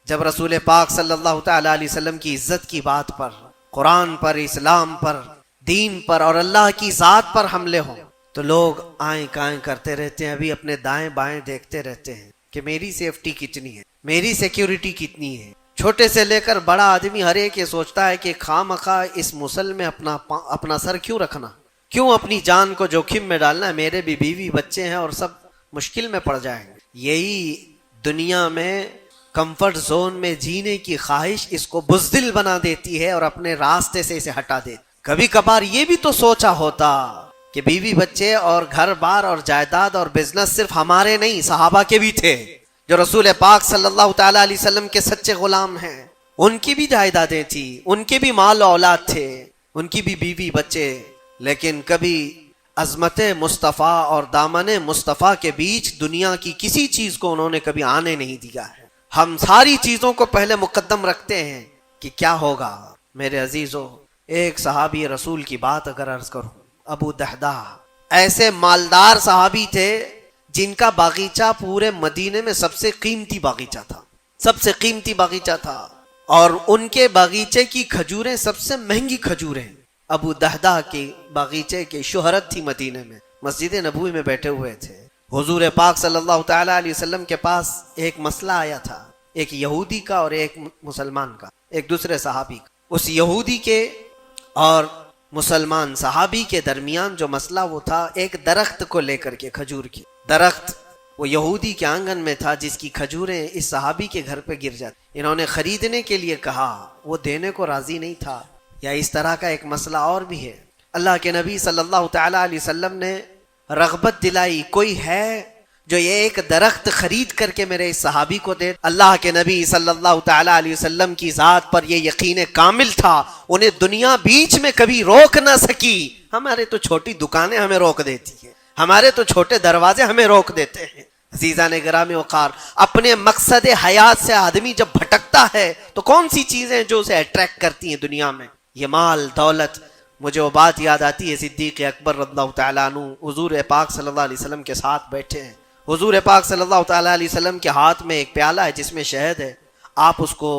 جب رسول پاک صلی اللہ تعالی علیہ وسلم کی عزت کی بات پر، قرآن پر، اسلام پر، دین پر اور اللہ کی ذات پر حملے ہوں تو لوگ آئیں کائیں کرتے رہتے ہیں، ابھی اپنے دائیں بائیں دیکھتے رہتے ہیں کہ میری سیفٹی کتنی ہے، میری سیکیورٹی کتنی ہے۔ چھوٹے سے لے کر بڑا آدمی ہر ایک یہ سوچتا ہے کہ خواہ مخواہ اس مسل میں اپنا سر کیوں رکھنا، کیوں اپنی جان کو جوخم میں ڈالنا ہے، میرے بھی بیوی بچے ہیں اور سب مشکل میں پڑ جائیں گے۔ یہی دنیا میں کمفرٹ زون میں جینے کی خواہش اس کو بزدل بنا دیتی ہے اور اپنے راستے سے اسے ہٹا دیتی۔ کبھی کبھار یہ بھی تو سوچا ہوتا کہ بیوی بچے اور گھر بار اور جائیداد اور بزنس صرف ہمارے نہیں، صحابہ کے بھی تھے جو رسول پاک صلی اللہ تعالی علیہ وسلم کے سچے غلام ہیں، ان کی بھی جائیدادیں تھیں، ان کے بھی مال و اولاد تھے، ان کی بھی بیوی بچے، لیکن کبھی عظمت مصطفیٰ اور دامن مصطفیٰ کے بیچ دنیا کی کسی چیز کو انہوں نے کبھی آنے نہیں دیا ہے۔ ہم ساری چیزوں کو پہلے مقدم رکھتے ہیں کہ کیا ہوگا۔ میرے عزیزو، ایک صحابی رسول کی بات اگر عرض کروں، ابو دحدہ ایسے مالدار صحابی تھے جن کا باغیچہ پورے مدینے میں سب سے قیمتی باغیچہ تھا، سب سے قیمتی باغیچہ تھا، اور ان کے باغیچے کی کھجوریں سب سے مہنگی کھجوریں۔ ابو دحدہ کے باغیچے کی شہرت تھی مدینے میں، مسجد نبوی میں بیٹھے ہوئے تھے۔ حضور پاک صلی اللہ تعالی علیہ وسلم کے پاس ایک مسئلہ آیا تھا، ایک یہودی کا اور ایک مسلمان کا، ایک دوسرے صحابی کا۔ اس یہودی کے اور مسلمان صحابی کے درمیان جو مسئلہ وہ تھا ایک درخت کو لے کر کے، کھجور کی درخت وہ یہودی کے آنگن میں تھا جس کی کھجوریں اس صحابی کے گھر پہ گر جاتی۔ انہوں نے خریدنے کے لیے کہا، وہ دینے کو راضی نہیں تھا۔ یا اس طرح کا ایک مسئلہ اور بھی ہے، اللہ کے نبی صلی اللہ تعالی علیہ وسلم نے رغبت دلائی، کوئی ہے جو یہ ایک درخت خرید کر کے میرے اس صحابی کو دے۔ اللہ کے نبی صلی اللہ تعالی علیہ وسلم کی ذات پر یہ یقین کامل تھا، انہیں دنیا بیچ میں کبھی روک نہ سکی۔ ہمارے تو چھوٹی دکانیں ہمیں روک دیتی ہیں، ہمارے تو چھوٹے دروازے ہمیں روک دیتے ہیں۔ عزیزان گرامی وقار، اپنے مقصد حیات سے آدمی جب بھٹکتا ہے تو کون سی چیزیں جو اسے اٹریکٹ کرتی ہیں دنیا میں؟ یہ مال دولت۔ مجھے وہ بات یاد آتی ہے، صدیق اکبر رضی اللہ تعالیٰ عنہ حضور پاک صلی اللہ علیہ وسلم کے ساتھ بیٹھے ہیں، حضور پاک صلی اللہ تعالیٰ علیہ وسلم کے ہاتھ میں ایک پیالہ ہے جس میں شہد ہے، آپ اس کو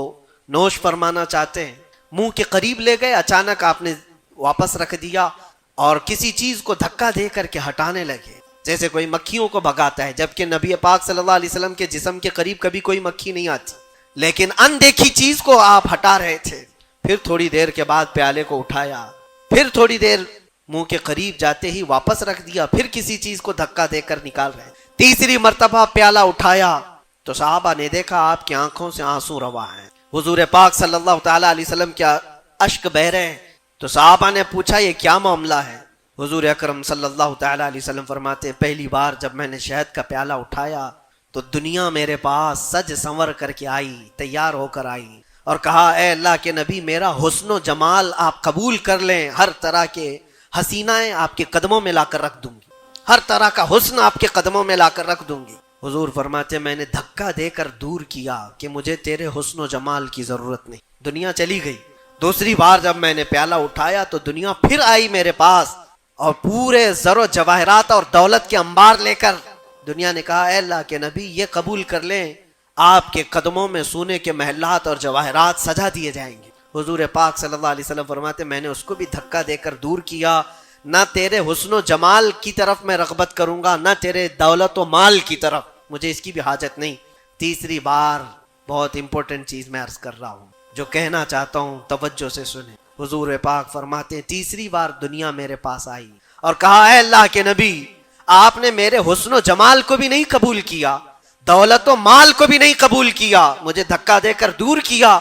نوش فرمانا چاہتے ہیں، منہ کے قریب لے گئے، اچانک آپ نے واپس رکھ دیا اور کسی چیز کو دھکا دے کر کے ہٹانے لگے، جیسے کوئی مکھیوں کو بھگاتا ہے، جبکہ نبی پاک صلی اللہ علیہ وسلم کے جسم کے قریب کبھی کوئی مکھی نہیں آتی، لیکن اندیکھی چیز کو آپ ہٹا رہے تھے۔ پھر تھوڑی دیر کے بعد پیالے کو اٹھایا، پھر تھوڑی دیر منہ کے قریب جاتے ہی واپس رکھ دیا، پھر کسی چیز کو دھکا دے کر نکال رہے۔ تیسری مرتبہ پیالہ اٹھایا تو صحابہ نے دیکھا آپ کی آنکھوں سے آنسو روا ہیں، حضور پاک صلی اللہ تعالی علیہ وسلم کیا اشک بہ رہے ہیں۔ تو صحابہ نے پوچھا یہ کیا معاملہ ہے؟ حضور اکرم صلی اللہ تعالی علیہ وسلم فرماتے ہیں، پہلی بار جب میں نے شہد کا پیالہ اٹھایا تو دنیا میرے پاس سج سنور کر کے آئی، تیار ہو کر آئی، اور کہا اے اللہ کے نبی میرا حسن و جمال آپ قبول کر لیں، ہر طرح کے حسینائیں آپ کے قدموں میں لا کر رکھ دوں گی، ہر طرح کا حسن آپ کے قدموں میں لا کر رکھ دوں گی۔ حضور فرماتے میں نے دھکا دے کر دور کیا کہ مجھے تیرے حسن و جمال کی ضرورت نہیں، دنیا چلی گئی۔ دوسری بار جب میں نے پیالہ اٹھایا تو دنیا پھر آئی میرے پاس اور پورے زر و جواہرات اور دولت کے انبار لے کر۔ دنیا نے کہا اے اللہ کے نبی یہ قبول کر لیں، آپ کے قدموں میں سونے کے محلات اور جواہرات سجا دیے جائیں گے۔ حضور پاک صلی اللہ علیہ وسلم فرماتے میں نے اس کو بھی دھکا دے کر دور کیا، نہ تیرے حسن و جمال کی طرف میں رغبت کروں گا، نہ تیرے دولت و مال کی طرف، مجھے اس کی بھی حاجت نہیں۔ تیسری بار بہت امپورٹنٹ چیز میں عرض کر رہا ہوں، جو کہنا چاہتا ہوں توجہ سے سنیں۔ حضور پاک فرماتے تیسری بار دنیا میرے پاس آئی اور کہا اے اللہ کے نبی آپ نے میرے حسن و جمال کو بھی نہیں قبول کیا، دولت و مال کو بھی نہیں قبول کیا، مجھے دھکا دے کر دور کیا،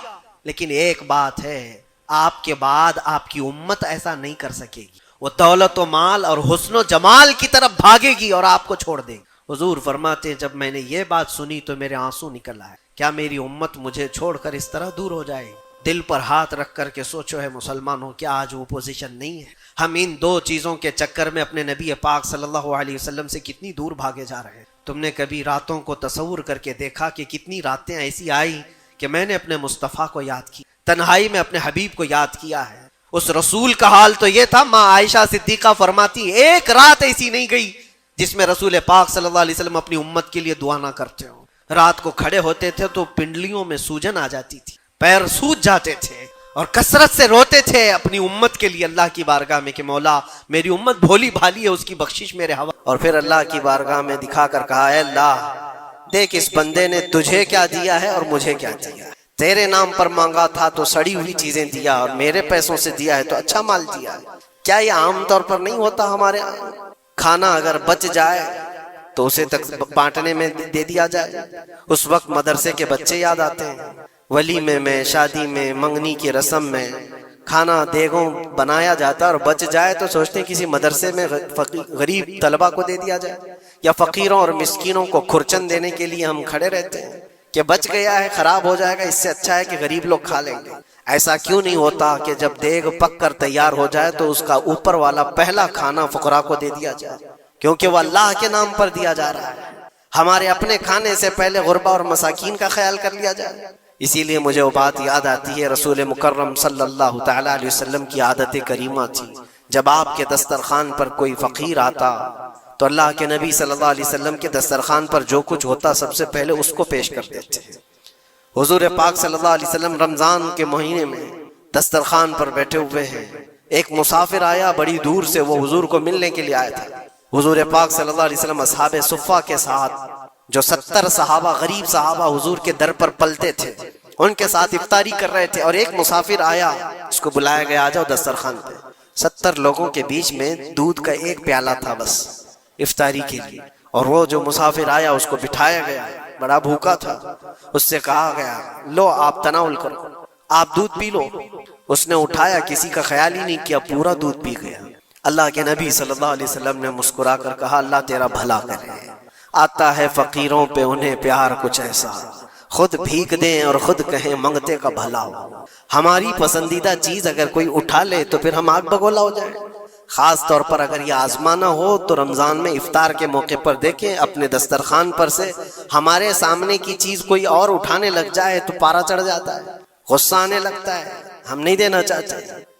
لیکن ایک بات ہے آپ کے بعد آپ کی امت ایسا نہیں کر سکے گی، وہ دولت و مال اور حسن و جمال کی طرف بھاگے گی اور آپ کو چھوڑ دے گی۔ حضور فرماتے ہیں جب میں نے یہ بات سنی تو میرے آنسو نکل آئے، کیا میری امت مجھے چھوڑ کر اس طرح دور ہو جائے؟ دل پر ہاتھ رکھ کر کے سوچو ہے مسلمانوں، کیا آج وہ پوزیشن نہیں ہے؟ ہم ان دو چیزوں کے چکر میں اپنے نبی پاک صلی اللہ علیہ وسلم سے کتنی دور بھاگے جا رہے ہیں۔ تم نے کبھی راتوں کو تصور کر کے دیکھا کہ کتنی راتیں ایسی آئی کہ میں نے اپنے مصطفیٰ کو یاد کی، تنہائی میں اپنے حبیب کو یاد کیا ہے؟ اس رسول کا حال تو یہ تھا، ماں عائشہ صدیقہ فرماتی ایک رات ایسی نہیں گئی جس میں رسول پاک صلی اللہ علیہ وسلم اپنی امت کے لیے دعا نہ کرتے ہوں۔ رات کو کھڑے ہوتے تھے تو پنڈلیوں میں سوجن آ جاتی تھی، پیر سوج جاتے تھے اور کثرت سے روتے تھے اپنی امت کے لیے اللہ کی بارگاہ میں کہ مولا میری امت بھولی بھالی ہے، اس کی بخشش میرے حوالے۔ اور پھر اللہ کی بارگاہ میں دکھا کر کہا اے اللہ دیکھ اس بندے نے تجھے کیا دیا ہے اور مجھے کیا دیا ہے، تیرے نام پر مانگا تھا تو سڑی ہوئی چیزیں دیا اور میرے پیسوں سے دیا ہے تو اچھا مال دیا ہے۔ کیا یہ عام طور پر نہیں ہوتا ہمارے ہاں؟ کھانا اگر بچ جائے تو اسے تک بانٹنے میں دے دیا جائے۔ اس وقت مدرسے کے بچے یاد آتے ہیں، ولیمے میں، شادی میں، منگنی کی رسم میں کھانا دیگوں بنایا جاتا اور بچ جائے تو سوچتے ہیں کسی مدرسے میں غریب طلبہ کو دے دیا جائے، یا فقیروں اور مسکینوں کو کھرچن دینے کے لیے ہم کھڑے رہتے ہیں کہ بچ گیا ہے، خراب ہو جائے گا، اس سے اچھا ہے کہ غریب لوگ کھا لیں گے۔ ایسا کیوں نہیں ہوتا کہ جب دیگ پک کر تیار ہو جائے تو اس کا اوپر والا پہلا کھانا فقراء کو دے دیا جائے، کیونکہ وہ اللہ کے نام پر دیا جا رہا ہے۔ ہمارے اپنے کھانے سے پہلے غربا اور مساکین کا خیال کر لیا جائے۔ اسی لیے مجھے وہ بات یاد آتی ہے، رسول مکرم صلی اللہ تعالی علیہ وسلم کی عادت کریمہ تھی، جب آپ کے دسترخوان پر کوئی فقیر آتا تو اللہ کے نبی صلی اللہ علیہ وسلم کے دسترخوان پر جو کچھ ہوتا سب سے پہلے اس کو پیش کر دیتے ہیں۔ حضور پاک صلی اللہ علیہ وسلم رمضان کے مہینے میں دسترخوان پر بیٹھے ہوئے ہیں، ایک مسافر آیا بڑی دور سے، وہ حضور کو ملنے کے لیے آیا تھا۔ حضور پاک صلی اللہ علیہ وسلم اصحاب صفہ کے ساتھ، جو 70 صحابہ غریب صحابہ حضور کے در پر پلتے تھے، ان کے ساتھ افطاری کر رہے تھے، اور ایک مسافر آیا، اس کو بلایا گیا آ جاؤ دسترخوان پہ۔ 70 لوگوں کے بیچ میں دودھ کا ایک پیالہ تھا بس افطاری کے لیے، اور وہ جو مسافر آیا اس کو بٹھایا گیا، بڑا بھوکا تھا، اس سے کہا گیا لو آپ تناول کرو، آپ دودھ پی لو۔ اس نے اٹھایا، کسی کا خیال ہی نہیں کیا، پورا دودھ پی گیا۔ اللہ کے نبی صلی اللہ علیہ وسلم نے مسکرا کر کہا اللہ تیرا بھلا کرے، آتا ہے فقیروں پہ انہیں پیار کچھ ایسا، خود بھیک دیں اور خود کہیں منگتے کا بھلا ہو۔ ہماری پسندیدہ چیز اگر کوئی اٹھا لے تو پھر ہم آگ بگولا ہو جائیں۔ خاص طور پر اگر یہ آزمانا ہو تو رمضان میں افطار کے موقع پر دیکھیں اپنے دسترخوان پر سے ہمارے سامنے کی چیز کوئی اور اٹھانے لگ جائے تو پارا چڑھ جاتا ہے، غصہ آنے لگتا ہے، ہم نہیں دینا چاہتے،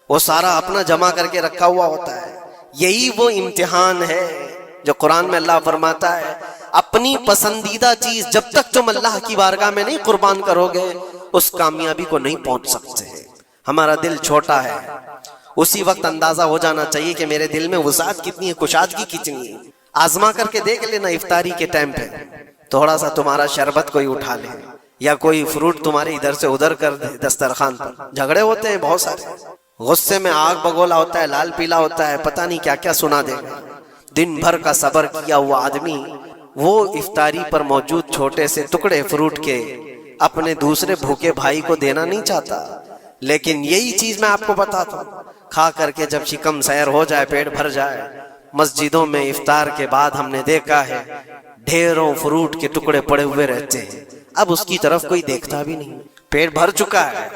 وہ سارا اپنا جمع کر کے رکھا ہوا ہوتا ہے۔ یہی وہ امتحان ہے جو قرآن میں اللہ فرماتا ہے اپنی پسندیدہ چیز جب تک تم اللہ کی بارگاہ میں نہیں قربان کرو گے اس کامیابی کو نہیں پہنچ سکتے۔ ہمارا دل چھوٹا ہے، اسی وقت اندازہ ہو جانا چاہیے کہ میرے دل میں وسعت کتنی ہے، کشادگی کتنی ہے۔ آزما کر کے دیکھ لینا، افطاری کے ٹائم پہ تھوڑا سا تمہارا شربت کوئی اٹھا لے یا کوئی فروٹ تمہارے ادھر سے ادھر کر دے دسترخوان پر، جھگڑے ہوتے ہیں بہت سارے، غصے میں آگ بگولا ہوتا ہے، لال پیلا ہوتا ہے، پتہ نہیں کیا کیا سنا دے گا۔ دن بھر کا صبر کیا ہوا آدمی وہ افطاری پر موجود چھوٹے سے ٹکڑے فروٹ کے اپنے دوسرے بھوکے بھائی کو دینا نہیں چاہتا، لیکن یہی چیز میں آپ کو بتاتا ہوں، کھا کر کے جب شکم سیر ہو جائے، پیٹ بھر جائے، مسجدوں میں افطار کے بعد ہم نے دیکھا ہے ڈھیروں فروٹ کے ٹکڑے پڑے ہوئے رہتے ہیں، اب اس کی طرف کوئی دیکھتا بھی نہیں، پیٹ بھر چکا ہے،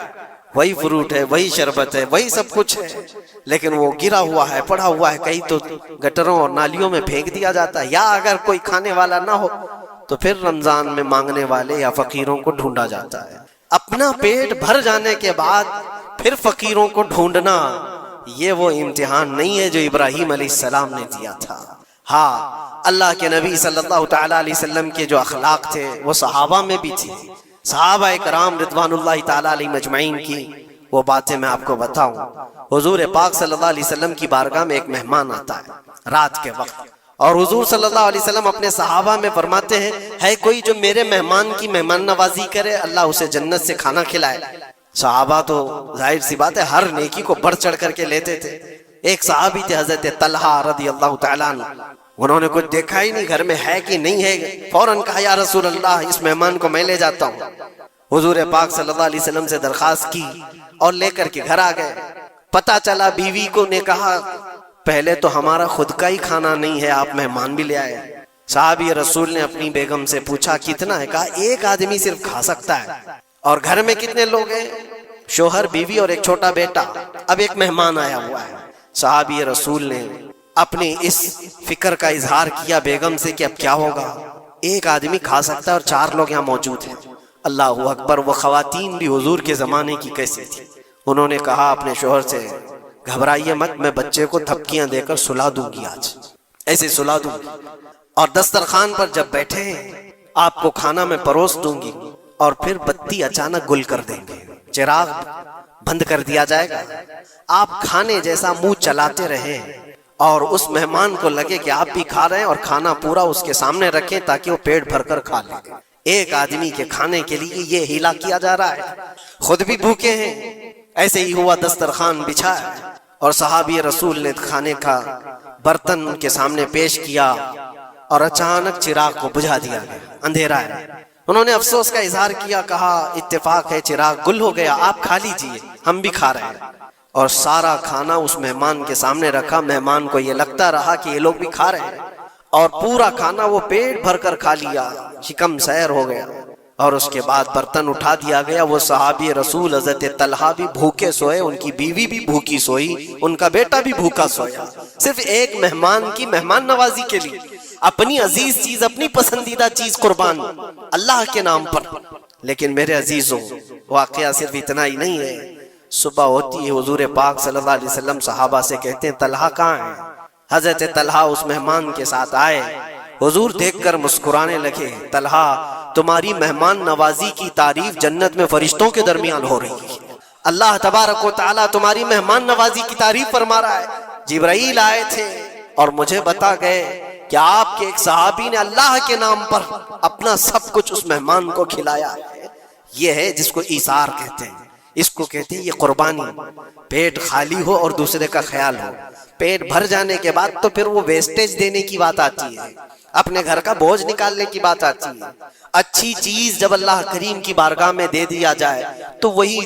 وہی فروٹ ہے، وہی شربت ہے، وہی سب کچھ ہے، لیکن وہ گرا ہوا ہے، پڑا ہوا ہے، کہیں تو گٹروں اور نالیوں میں پھینک دیا جاتا ہے، یا اگر کوئی کھانے والا نہ ہو تو پھر رمضان میں مانگنے والے یا فقیروں کو ڈھونڈا جاتا ہے۔ اپنا پیٹ بھر جانے کے بعد پھر فقیروں کو ڈھونڈنا، یہ وہ امتحان نہیں ہے جو ابراہیم علیہ السلام نے دیا تھا۔ ہاں، اللہ کے نبی صلی اللہ تعالی علیہ وسلم کے جو اخلاق تھے وہ صحابہ میں بھی تھے۔ صحابہ کرام رضوان اللہ تعالی علیہ مجمعین کی وہ باتیں میں آپ کو بتاؤں۔ حضور پاک صلی اللہ علیہ وسلم کی بارگاہ میں ایک مہمان آتا ہے رات کے وقت، اور حضور صلی اللہ علیہ وسلم اپنے صحابہ میں فرماتے ہیں ہے کوئی جو میرے مہمان کی مہمان نوازی کرے اللہ اسے جنت سے کھانا کھلائے۔ صحابہ تو ظاہر سی بات ہے ہر نیکی کو بڑھ چڑھ کر کے لیتے تھے۔ ایک صحابی تھے حضرت طلحہ رضی اللہ تعالیٰ عنہ، انہوں نے کچھ دیکھا ہی نہیں گھر میں ہے کہ نہیں ہے، فوراً کہا یا رسول اللہ اس مہمان کو میں لے جاتا ہوں۔ حضور پاک صلی اللہ علیہ وسلم سے درخواست کی اور لے کر کے گھر آ گئے۔ پتہ چلا بیوی کو نے کہا پہلے تو ہمارا خود کا ہی کھانا نہیں ہے، آپ مہمان بھی لے آئے۔ صحابی رسول نے اپنی بیگم سے پوچھا کتنا ہے، کہا ایک آدمی صرف کھا سکتا ہے۔ اور گھر میں کتنے لوگ ہیں؟ شوہر، بیوی اور ایک چھوٹا بیٹا، اب ایک مہمان آیا ہوا ہے۔ صحابی رسول نے اپنی اس فکر کا اظہار کیا بیگم سے کہ اب کیا ہوگا، ایک آدمی کھا سکتا ہے اور 4 لوگ یہاں موجود ہیں۔ اللہ اکبر، وہ خواتین بھی حضور کے زمانے کی کیسی تھی۔ انہوں نے کہا اپنے شوہر سے گھبرائیے مت، میں بچے کو تھپکیاں دے کر سلا دوں گی، آج ایسے سلا دوں گی۔ اور دسترخوان پر جب بیٹھے آپ کو کھانا میں پروس دوں گی اور پھر بتی اچانک گل کر دیں گے، چراغ بند کر دیا جائے گا، آپ کھانے جیسا منہ چلاتے رہیں اور اس مہمان کو لگے کہ آپ بھی کھا رہے ہیں، اور کھانا پورا اس کے سامنے رکھیں تاکہ وہ پیٹ بھر کر کھا لے۔ ایک آدمی کے کھانے کے لیے یہ ہیلا کیا جا رہا ہے، خود بھی بھوکے ہیں۔ ایسے ہی ہوا، دسترخوان بچھا ہے اور صحابی رسول نے کھانے کا برتن ان کے سامنے پیش کیا اور اچانک چراغ کو بجھا دیا گیا، اندھیرا ہے۔ انہوں نے افسوس کا اظہار کیا، کہا اتفاق ہے چراغ گل ہو گیا، آپ کھا لیجئے، ہم بھی کھا رہے ہیں۔ اور سارا کھانا اس مہمان کے سامنے رکھا، مہمان کو یہ لگتا رہا کہ یہ لوگ بھی کھا رہے ہیں، اور پورا کھانا وہ پیٹ بھر کر کھا لیا، شکم سیر ہو گیا۔ اور اس کے بعد برتن اٹھا دیا گیا، وہ صحابی رسول حضرت طلحہ بھی بھوکے سوئے، ان کی بیوی بھی بھوکی سوئی، ان کا بیٹا بھی بھوکا سویا، صرف ایک مہمان کی مہمان نوازی کے لیے، اپنی عزیز چیز، اپنی پسندیدہ چیز قربان اللہ کے نام پر۔ لیکن میرے عزیزوں، واقعہ صرف اتنا ہی نہیں ہے۔ صبح ہوتی ہے، حضور پاک صلی اللہ علیہ وسلم صحابہ سے کہتے ہیں طلحہ کہاں ہے؟ حضرت طلحہ اس مہمان کے ساتھ آئے، حضور دیکھ کر مسکرانے لگے، طلحہ تمہاری مہمان نوازی کی تعریف جنت میں فرشتوں کے درمیان ہو رہی ہے، اللہ تبارک و تعالیٰ تمہاری مہمان نوازی کی تعریف فرما رہا ہے۔ جبرائیل آئے تھے اور مجھے بتا گئے کہ آپ کے ایک صحابی نے اللہ کے نام پر اپنا سب کچھ اس مہمان کو کھلایا ہے۔ یہ ہے جس کو ایثار کہتے ہیں، اس کو کہتے ہیں یہ قربانی۔ پیٹ خالی ہو اور دوسرے کا خیال ہو، پیٹ بھر جانے کے بعد تو پھر وہ ویسٹیج دینے کی بات آتی ہے، اپنے گھر کا بوجھ نکالنے کی بات آتی ہے۔ اچھی چیز جب اللہ کریم کی بارگاہ میں دے دیا جائے تو وہی